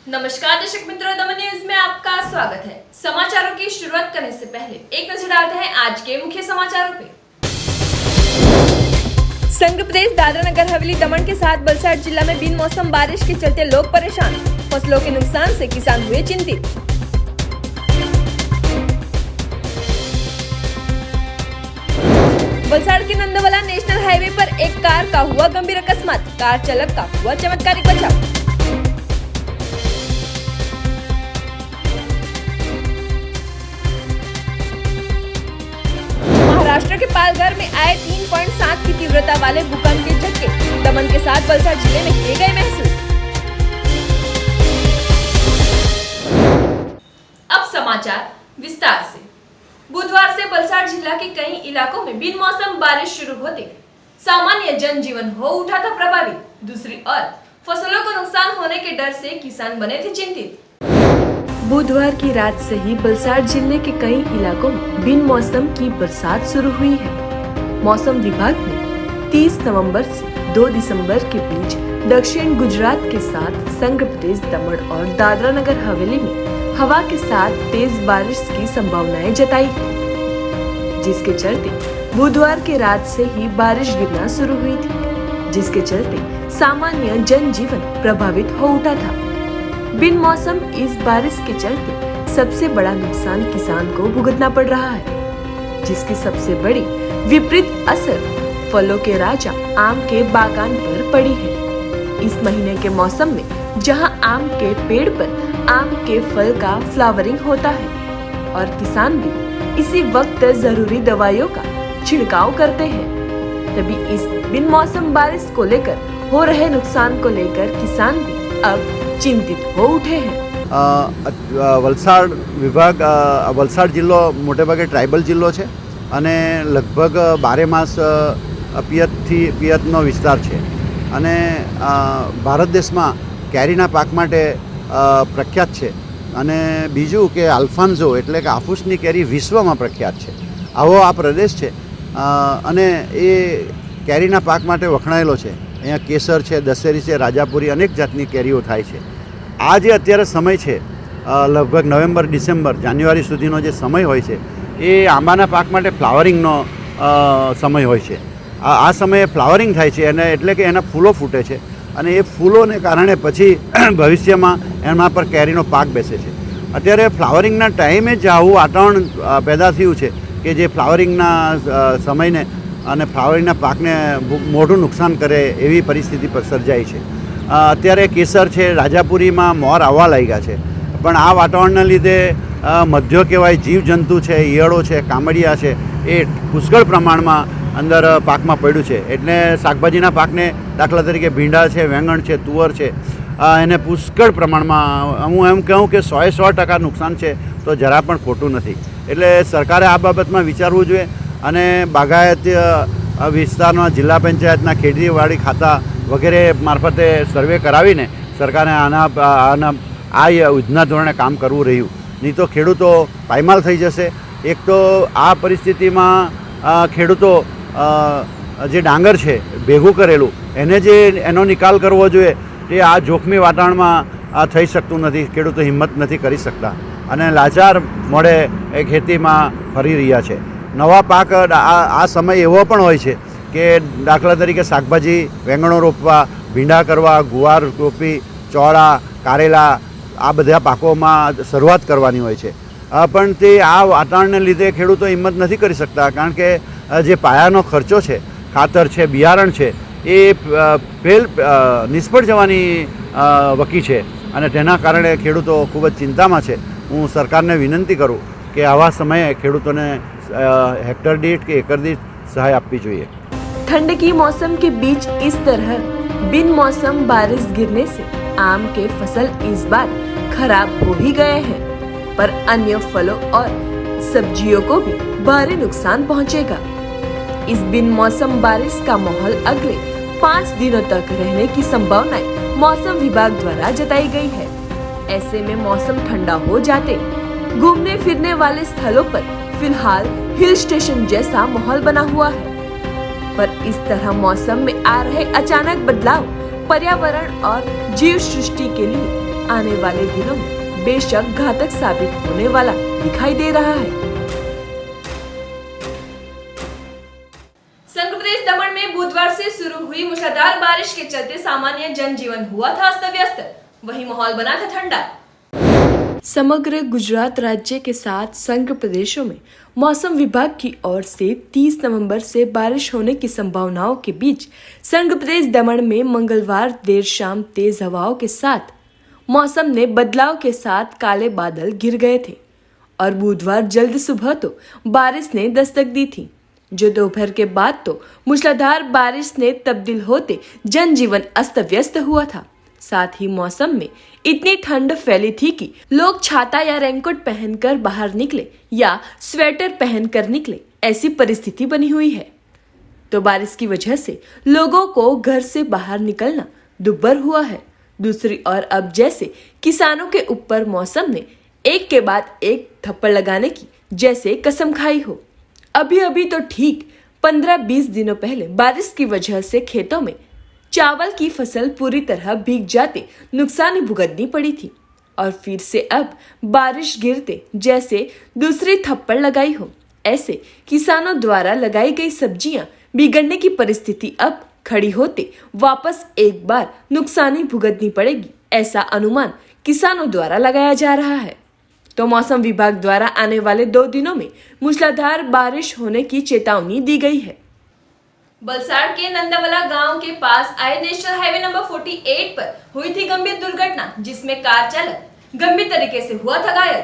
नमस्कार दर्शक मित्रों, दमन न्यूज में आपका स्वागत है। समाचारों की शुरुआत करने से पहले एक नजर डालते हैं आज के मुख्य समाचारों पे। संघ प्रदेश दादरा नगर हवेली दमन के साथ वलसाड जिला में बिन मौसम बारिश के चलते लोग परेशान, फसलों के नुकसान से किसान हुए चिंतित। वलसाड के नंदवाला नेशनल हाईवे पर एक कार का हुआ गंभीर अकस्मात, कार चालक का हुआ चमत्कारिक बचाव। महाराष्ट्र के पालघर में आए 3.7 की तीव्रता वाले भूकंप के झटके दमन के साथ वलसाड जिले में किए गए महसूस। अब समाचार विस्तार से। बुधवार से वलसाड जिला के कई इलाकों में बिन मौसम बारिश शुरू होते सामान्य जनजीवन हो उठा था प्रभावित। दूसरी ओर फसलों को नुकसान होने के डर से किसान बने थे चिंतित। बुधवार की रात से ही वलसाड जिले के कई इलाकों में बिन मौसम की बरसात शुरू हुई है। मौसम विभाग ने 30 नवंबर से 2 दिसंबर के बीच दक्षिण गुजरात के साथ संघ प्रदेश दमन और दादरा नगर हवेली में हवा के साथ तेज बारिश की संभावनाएं जताई थी, जिसके चलते बुधवार की रात से ही बारिश गिरना शुरू हुई थी, जिसके चलते सामान्य जनजीवन प्रभावित हो उठा था। बिन मौसम इस बारिश के चलते सबसे बड़ा नुकसान किसान को भुगतना पड़ रहा है, जिसकी सबसे बड़ी विपरीत असर फलों के राजा आम के बागान पर पड़ी है। इस महीने के मौसम में जहां आम के पेड़ पर आम के फल का फ्लावरिंग होता है और किसान भी इसी वक्त जरूरी दवाइयों का छिड़काव करते हैं, तभी इस बिन मौसम बारिश को लेकर हो रहे नुकसान को लेकर किसान भी अब चिंतित हो उठे हैं। વલસાડ વિભાગ વલસાડ જિલ્લો મોટે ભાગે ટ્રાઇબલ જિલ્લો છે અને લગભગ 12 માસ પિયતનો વિસ્તાર છે અને ભારત દેશમાં કેરીના પાક માટે પ્રખ્યાત છે અને બીજું કે આલ્ફાન્ઝો એટલે કે આફૂસની કેરી વિશ્વમાં પ્રખ્યાત છે। આવો આ પ્રદેશ છે અને એ કેરીના પાક માટે વખણાયેલો છે। અહીંયા કેસર છે, દશેરી છે, રાજાપુરી અનેક જાતની કેરીઓ થાય છે। આ જે અત્યારે સમય છે લગભગ નવેમ્બર ડિસેમ્બર જાન્યુઆરી સુધીનો જે સમય હોય છે એ આંબાના પાક માટે ફ્લાવરિંગનો સમય હોય છે। આ સમયે ફ્લાવરિંગ થાય છે અને એટલે કે એના ફૂલો ફૂટે છે અને એ ફૂલોને કારણે પછી ભવિષ્યમાં એના પર કેરીનો પાક બેસે છે। અત્યારે ફ્લાવરિંગના ટાઈમે જ આવું વાતાવરણ પેદા થયું છે કે જે ફ્લાવરિંગના સમયને અને ફ્લાવરિંગના પાકને મોટું નુકસાન કરે એવી પરિસ્થિતિ પર સર્જાઈ છે। અત્યારે કેસર છે, રાજાપુરીમાં મોર આવવા લાગ્યા છે, પણ આ વાતાવરણના લીધે મધ્યો કહેવાય જીવજંતુ છે, ઈયળો છે, કામડિયા છે એ પુષ્કળ પ્રમાણમાં અંદર પાકમાં પડ્યું છે। એટલે શાકભાજીના પાકને દાખલા તરીકે ભીંડા છે, વેંગણ છે, તુવર છે એને પુષ્કળ પ્રમાણમાં હું એમ કહું કે 100% નુકસાન છે તો જરા પણ ખોટું નથી। એટલે સરકારે આ બાબતમાં વિચારવું જોઈએ અને બાગાયત વિસ્તારના જિલ્લા પંચાયતના ખેતીવાડી ખાતા વગેરે મારફતે સર્વે કરાવીને સરકારે આ યોજના ધોરણે કામ કરવું રહ્યું, નહીં તો ખેડૂતો પાયમાલ થઈ જશે। એક તો આ પરિસ્થિતિમાં ખેડૂતો જે ડાંગર છે ભેગું કરેલું એને જે એનો નિકાલ કરવો જોઈએ તે આ જોખમી વાતાવરણમાં થઈ શકતું નથી। ખેડૂતો હિંમત નથી કરી શકતા અને લાચાર મોડે એ ખેતીમાં ફરી રહ્યા છે। નવા પાક આ સમય એવો પણ હોય છે કે દાખલા તરીકે શાકભાજી વેંગણો રોપવા, ભીંડા કરવા, ગુવાર રોપી, ચોળા, કારેલા આ બધા પાકોમાં શરૂઆત કરવાની હોય છે, પણ તે આ વાતાવરણને લીધે ખેડૂતો હિંમત નથી કરી શકતા કારણ કે જે પાયાનો ખર્ચો છે, ખાતર છે, બિયારણ છે એ નિષ્ફળ જવાની વકી છે અને તેના કારણે ખેડૂતો ખૂબ જ ચિંતામાં છે। હું સરકારને વિનંતી કરું કે આવા સમયે ખેડૂતોને हेक्टर दीठ के एकड़ दीठ सहाय आपकी चाहिए। ठंड की मौसम के बीच इस तरह बिन मौसम बारिश गिरने से आम के फसल इस बार खराब हो ही गए हैं, पर अन्य फलों और सब्जियों को भी भारी नुकसान पहुंचेगा। इस बिन मौसम बारिश का माहौल अगले 5 दिनों तक रहने की संभावनाएं मौसम विभाग द्वारा जताई गई है। ऐसे में मौसम ठंडा हो जाते घूमने फिरने वाले स्थलों पर फिलहाल हिल स्टेशन जैसा माहौल बना हुआ है, पर इस तरह मौसम में आ रहे अचानक बदलाव पर्यावरण और जीव सृष्टि के लिए आने वाले दिनों में बेशक घातक साबित होने वाला दिखाई दे रहा है। संघ प्रदेश दमन में बुधवार से शुरू हुई मूसलाधार बारिश के चलते सामान्य जनजीवन हुआ था अस्त व्यस्त, वहीं माहौल बना था ठंडा। समग्र गुजरात राज्य के साथ संघ प्रदेशों में मौसम विभाग की ओर से 30 नवंबर से बारिश होने की संभावनाओं के बीच संघ प्रदेश दमन में मंगलवार देर शाम तेज हवाओं के साथ मौसम ने बदलाव के साथ काले बादल घिर गए थे और बुधवार जल्द सुबह तो बारिश ने दस्तक दी थी, जो दोपहर के बाद तो मूसलाधार बारिश ने तब्दील होते जनजीवन अस्त व्यस्त हुआ था। साथ ही मौसम में इतनी ठंड फैली थी कि लोग छाता या रेनकोट पहनकर बाहर निकले या स्वेटर पहनकर निकले, ऐसी परिस्थिति बनी हुई है। तो बारिश की वजह से लोगों को घर से बाहर निकलना दुभर हुआ है। दूसरी ओर अब जैसे किसानों के ऊपर मौसम ने एक के बाद एक थप्पड़ लगाने की जैसे कसम खाई हो। अभी अभी तो ठीक 15-20 दिनों पहले बारिश की वजह से खेतों में चावल की फसल पूरी तरह भीग जाते नुकसान भुगतनी पड़ी थी और फिर से अब बारिश गिरते जैसे दूसरी थप्पड़ लगाई हो। ऐसे किसानों द्वारा लगाई गई सब्जियां बिगड़ने की परिस्थिति अब खड़ी होते वापस एक बार नुकसानी भुगतनी पड़ेगी, ऐसा अनुमान किसानों द्वारा लगाया जा रहा है। तो मौसम विभाग द्वारा आने वाले 2 दिनों में मूसलाधार बारिश होने की चेतावनी दी गई है। बलसाड़ के नंदावला गांव के पास आए नेशनल हाईवे नंबर 48 पर हुई थी गंभीर दुर्घटना, जिसमें कार चालक गंभीर तरीके से हुआ था घायल।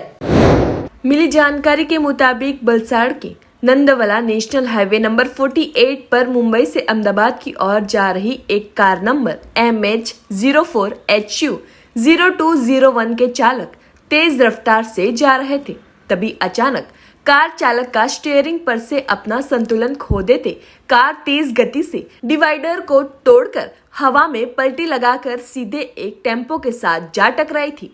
मिली जानकारी के मुताबिक बलसाड़ के नंदावला नेशनल हाईवे नंबर 48 पर मुंबई से अहमदाबाद की ओर जा रही एक कार नंबर MH04HU 0201 के चालक तेज रफ्तार से जा रहे थे। तभी अचानक कार चालक का स्टीयरिंग पर से अपना संतुलन खो देते कार तेज गति से डिवाइडर को तोड़कर हवा में पलटी लगाकर सीधे एक टेम्पो के साथ जा टकराई थी।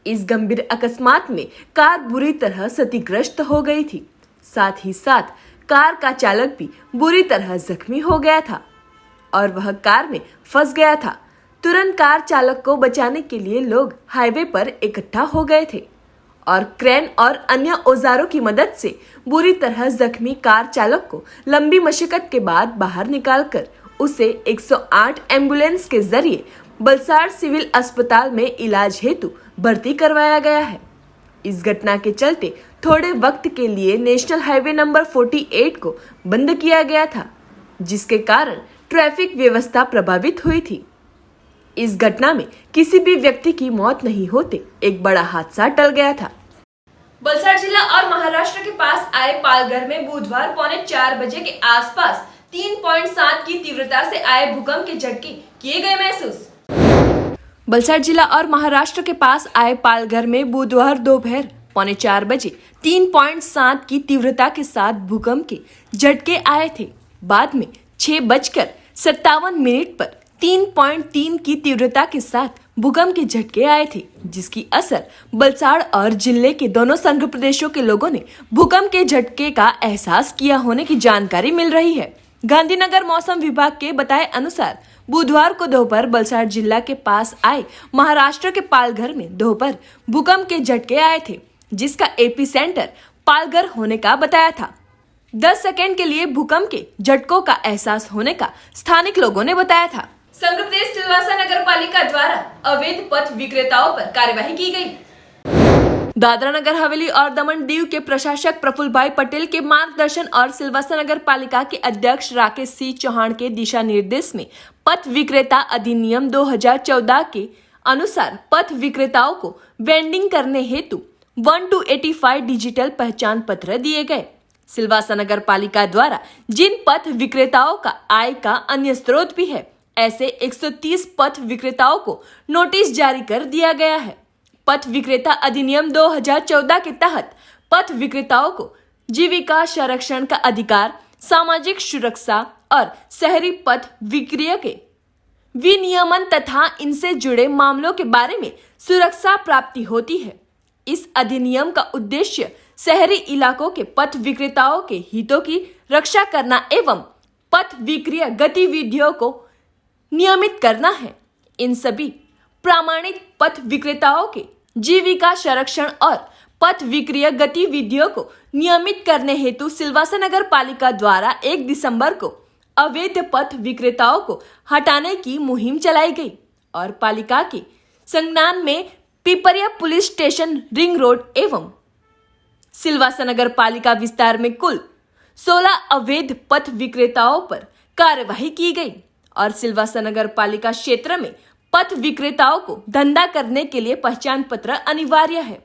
इस गंभीर अकस्मात में कार बुरी तरह क्षतिग्रस्त हो गई थी। साथ ही साथ कार का चालक भी बुरी तरह जख्मी हो गया था और वह कार में फंस गया था। तुरंत कार चालक को बचाने के लिए लोग हाईवे पर इकट्ठा हो गए थे और क्रेन और अन्य औजारों की मदद से बुरी तरह जख्मी कार चालक को लंबी मशक्कत के बाद बाहर निकालकर उसे 108 एम्बुलेंस के जरिए बलसाड़ सिविल अस्पताल में इलाज हेतु भर्ती करवाया गया है। इस घटना के चलते थोड़े वक्त के लिए नेशनल हाईवे नंबर 48 को बंद किया गया था, जिसके कारण ट्रैफिक व्यवस्था प्रभावित हुई थी। इस घटना में किसी भी व्यक्ति की मौत नहीं होते एक बड़ा हादसा टल गया था। बलसाड़ जिला और महाराष्ट्र के पास आए पालघर में बुधवार 3:45 बजे के आसपास 3.7 की तीव्रता से आए भूकंप के झटके किए गए महसूस। बलसाड़ जिला और महाराष्ट्र के पास आए पालघर में बुधवार दोपहर 3:45 बजे 3.7 की तीव्रता के साथ भूकंप के झटके आए थे। बाद में 6:57 पर 3.3 की तीव्रता के साथ भूकंप के झटके आए थे, जिसकी असर बलसाड़ और जिले के दोनों संघ प्रदेशों के लोगों ने भूकंप के झटके का एहसास किया होने की जानकारी मिल रही है। गांधीनगर मौसम विभाग के बताए अनुसार बुधवार को दोपहर बलसाड़ जिला के पास आए महाराष्ट्र के पालघर में दोपहर भूकंप के झटके आए थे, जिसका एपी सेंटर पालघर होने का बताया था। 10 सेकेंड के लिए भूकंप के झटकों का एहसास होने का स्थानिक लोगों ने बताया था। संघ प्रदेश सिलवासा नगर पालिका द्वारा अवैध पथ विक्रेताओं पर कार्यवाही की गई। दादरा नगर हवेली और दमन दीव के प्रशासक प्रफुल्ल भाई पटेल के मार्गदर्शन और सिलवासा नगर पालिका के अध्यक्ष राकेश सिंह चौहान के दिशा निर्देश में पथ विक्रेता अधिनियम 2014 के अनुसार पथ विक्रेताओं को वेंडिंग करने हेतु 1-85 डिजिटल पहचान पत्र दिए गए। सिलवासा नगर पालिका द्वारा जिन पथ विक्रेताओं का आय का अन्य स्रोत भी है, ऐसे 130 पथ विक्रेताओं को नोटिस जारी कर दिया गया है। पथ विक्रेता अधिनियम 2014 के तहत पथ विक्रेताओं को जीविका संरक्षण का अधिकार, सामाजिक सुरक्षा और शहरी पथ विक्रय के विनियमन तथा इनसे जुड़े मामलों के बारे में सुरक्षा प्राप्ति होती है। इस अधिनियम का उद्देश्य शहरी इलाकों के पथ विक्रेताओं के हितों की रक्षा करना एवं पथ विक्रय गतिविधियों को नियमित करना है। इन सभी प्रामाणिक पथ विक्रेताओं के जीविका संरक्षण और पथ विक्रिय गतिविधियों को नियमित करने हेतु सिलवासा नगर पालिका द्वारा 1 दिसंबर को अवैध पथ विक्रेताओं को हटाने की मुहिम चलाई गई और पालिका के संज्ञान में Pipariya police station ring road एवं सिलवासा नगर पालिका विस्तार में कुल 16 अवैध पथ विक्रेताओं पर कार्यवाही की गई और सिलवासा नगर पालिका क्षेत्र में पथ विक्रेताओं को धंधा करने के लिए पहचान पत्र अनिवार्य है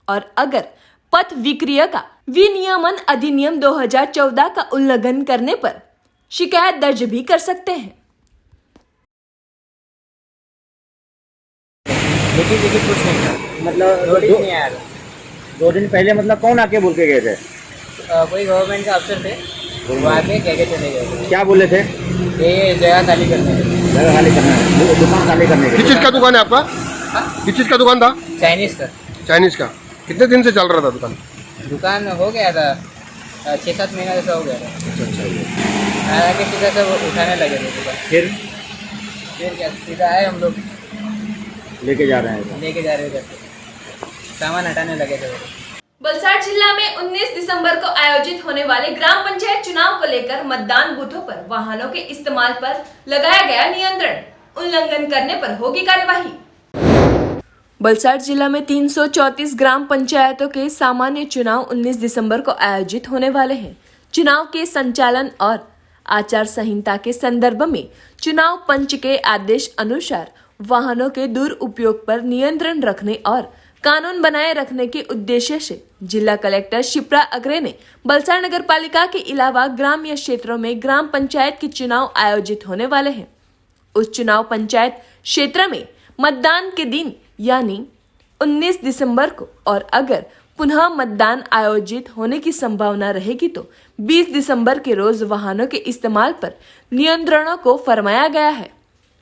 और अगर पथ विक्रिय का विनियमन अधिनियम 2014 का उल्लंघन करने पर शिकायत दर्ज भी कर सकते हैं। लेकिन कुछ नहीं था, मतलब नोटिस नहीं आया था। 2 दिन पहले मतलब कौन आके बोल के गए थे? कोई गवर्नमेंट के अफसर थे, वो आके कह के चले गए थे। क्या बोले थे? ये जगह खाली करने के लिए। जगह खाली करना है, दुकान खाली करने के किस लिए। चीज़ का दुकान है आपका? किस चीज़ का दुकान था? चाइनीज़ का चाइनीज़ का। कितने दिन से चल रहा था दुकान? दुकान हो गया था 6-7 महीना जैसा हो गया था। आके सीधा सब उठाने लगे थे दुकान। फिर क्या सीधा आए हम लोग लेके जा रहे हैं। लेके जा रहे थे, सामान हटाने लगे थे वो। वलसाड जिला में 19 दिसंबर को आयोजित होने वाले ग्राम पंचायत चुनाव को लेकर मतदान बूथों पर वाहनों के इस्तेमाल पर लगाया गया नियंत्रण, उल्लंघन करने पर होगी कार्यवाही। वलसाड जिला में 334 ग्राम पंचायतों के सामान्य चुनाव 19 दिसंबर को आयोजित होने वाले हैं। चुनाव के संचालन और आचार संहिता के संदर्भ में चुनाव पंच के आदेश अनुसार वाहनों के दुरुपयोग पर नियंत्रण रखने और कानून बनाए रखने के उद्देश्य से जिला कलेक्टर शिप्रा अग्रे ने वलसाड नगर पालिका के अलावा ग्रामीण क्षेत्रों में ग्राम पंचायत के चुनाव आयोजित होने वाले हैं। उस चुनाव पंचायत क्षेत्र में मतदान के दिन यानी 19 दिसंबर को और अगर पुनः मतदान आयोजित होने की संभावना रहेगी तो 20 दिसंबर के रोज वाहनों के इस्तेमाल पर नियंत्रणों को फरमाया गया है।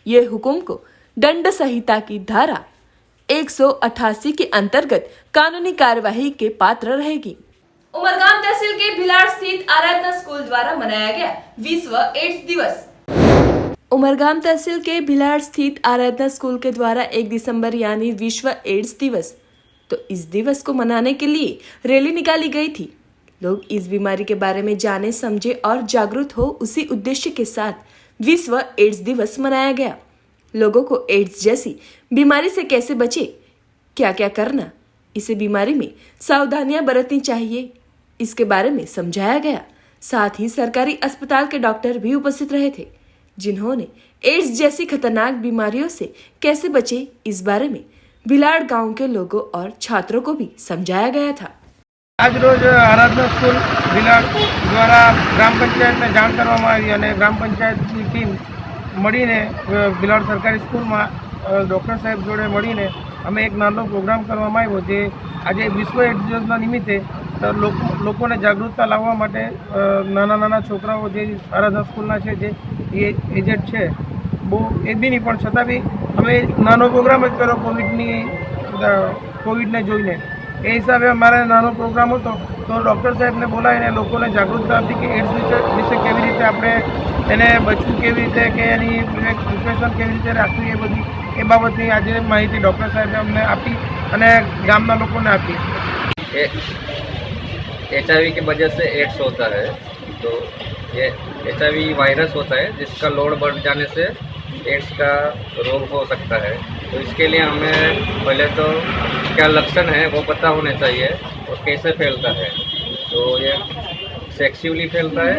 ये हुक्म को दंड संहिता की धारा 188 के अंतर्गत कानूनी कार्यवाही के पात्र रहेगी। उमरगाम तहसील के भिलाड़ स्थित आराधना स्कूल द्वारा मनाया गया विश्व एड्स दिवस। उमरगाम तहसील के भिलाड़ स्थित आराधना स्कूल के द्वारा 1 दिसंबर यानी विश्व एड्स दिवस, तो इस दिवस को मनाने के लिए रैली निकाली गई थी। लोग इस बीमारी के बारे में जाने, समझे और जागरूक हो, उसी उद्देश्य के साथ विश्व एड्स दिवस मनाया गया। लोगों को एड्स जैसी बीमारी से कैसे बचे, क्या क्या करना, इसे बीमारी में सावधानियां बरतनी चाहिए, इसके बारे में समझाया गया। साथ ही सरकारी अस्पताल के डॉक्टर भी उपस्थित रहे थे, जिन्होंने एड्स जैसी खतरनाक बीमारियों से कैसे बचे इस बारे में भिलाड़ गांव के लोगों और छात्रों को भी समझाया गया था। આજ રોજ આરાધના સ્કૂલ ભિલાડ દ્વારા ગ્રામ પંચાયતને જાણ કરવામાં આવી અને ગ્રામ પંચાયતની ટીમ મળીને ભિલાડ સરકારી સ્કૂલમાં ડૉક્ટર સાહેબ જોડે મળીને અમે એક નાનો પ્રોગ્રામ કરવામાં આવ્યો જે આજે વિશ્વ એડ્સ દિવસના નિમિત્તે લોકોને જાગૃતતા લાવવા માટે નાના છોકરાઓ જે આરાધના સ્કૂલના છે જે એજેડ છે બહુ એ બી નહીં પણ છતાં બી અમે નાનો પ્રોગ્રામ જ કર્યો કોવિડને જોઈને। એ હિસાબે અમારે નાનો પ્રોગ્રામ હતો તો ડૉક્ટર સાહેબને બોલાવીને લોકોને જાગૃતતા આપી કે એડ્સ વિશે કેવી રીતે આપણે એને બચવું, કેવી રીતે કે એની પ્રિપરેશન કેવી રીતે રાખવી, એ બધી એ બાબતની આજે માહિતી ડૉક્ટર સાહેબે અમને આપી અને ગામના લોકોને આપી। HIV की वजह से एड्स होता है, तो ये HIV वायरस होता है जिसका लोड बढ़ जाने से एड्स का रोग हो सकता है। तो इसके लिए हमें पहले तो क्या लक्षण है वो पता होने चाहिए और कैसे फैलता है। तो ये सेक्सुअली फैलता है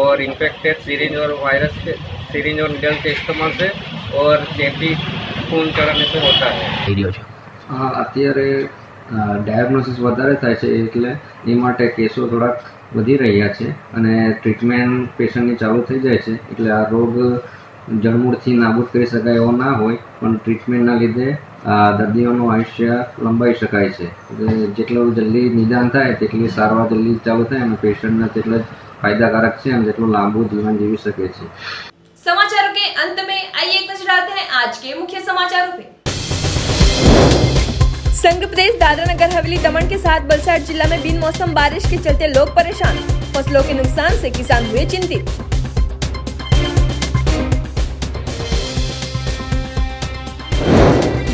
और इन्फेक्टेड सिरिंज और वायरस के सिरिंज और निडल के इस्तेमाल से और चेपी खून चढ़ाने से होता है। અત્યારે ડાયગ્નોસિસ વધારે થાય છે એટલે એ માટે કેસો થોડાક વધી રહ્યા છે અને ટ્રીટમેન્ટ પેશન્ટની ચાલુ થઈ જાય છે એટલે આ રોગ જળમૂળથી નાબૂદ કરી શકાય એવો ના હોય પણ ટ્રીટમેન્ટના લીધે દર્દીઓનું આયુષ્ય લંબાઈ શકાય છે એટલે જેટલું જલ્દી નિદાન થાય તેટલી સારવાર જલ્દી ચાલુ થાય અને પેશન્ટને તેટલા જ ફાયદાકારક છે અને તેટલું લાંબુ જીવન જીવી શકે છે। समाचारों के अंत में आइए एक नजर डालते हैं आज के मुख्य समाचारों पे। संघ प्रदेश दादरा नगर हवेली दमन के साथ वलसाड जिला में बिन मौसम बारिश के चलते लोग परेशान, फसलों के नुकसान से किसान हुए चिंतित।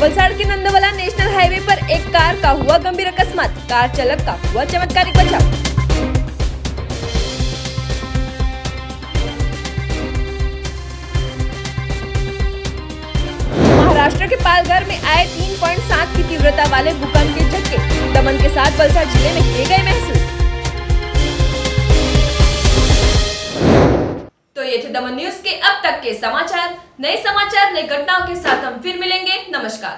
वलसाड़ के नंदवाला नेशनल हाईवे पर एक कार का हुआ गंभीर अकस्मात, कार चालक का हुआ चमत्कारिक बचाव। महाराष्ट्र के पालघर में आए 3.7 की तीव्रता वाले भूकंप के झटके दमन के साथ वलसाड़ जिले में किए गए महसूस। तो ये थे दमन न्यूज के अब तक के समाचार। नए समाचार, नई घटनाओं के साथ हम फिर मिलेंगे। नमस्कार।